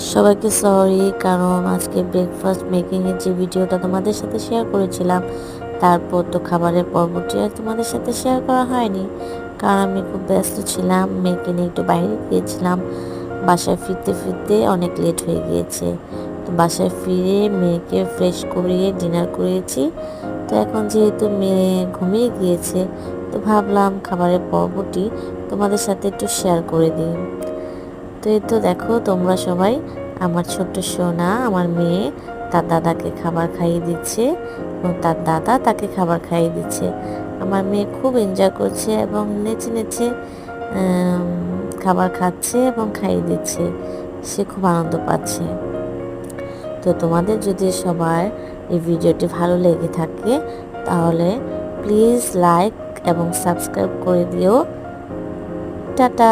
সবাইকে সরি, কারণ আজকে ব্রেকফাস্ট মেকিংয়ের যে ভিডিওটা তোমাদের সাথে শেয়ার করেছিলাম, তারপর তো খাবারের পর্বটি আর তোমাদের সাথে শেয়ার করা হয়নি। কারণ আমি খুব ব্যস্ত ছিলাম, মেয়েকে নিয়ে একটু বাইরে গিয়েছিলাম। বাসায় ফিরতে ফিরতে অনেক লেট হয়ে গিয়েছে। তো বাসায় ফিরে মেয়েকে ফ্রেশ করিয়ে ডিনার করিয়েছি। তো এখন যেহেতু মেয়ে ঘুমিয়ে গিয়েছে, তো ভাবলাম খাবারের পর্বটি তোমাদের সাথে একটু শেয়ার করে দিই। তো এই তো দেখো, তোমরা সবাই, আমার ছোট্ট সোনা আমার মেয়ে তার দাদাকে খাবার খাইয়ে দিচ্ছে এবং তার দাদা তাকে খাবার খাইয়ে দিচ্ছে। আমার মেয়ে খুব এনজয় করছে এবং নেচে নেচে খাবার খাচ্ছে এবং খাইয়ে দিচ্ছে। সে খুব আনন্দ পাচ্ছে। তো তোমাদের যদি সবার এই ভিডিওটি ভালো লেগে থাকে, তাহলে প্লিজ লাইক এবং সাবস্ক্রাইব করে দিও। টাটা।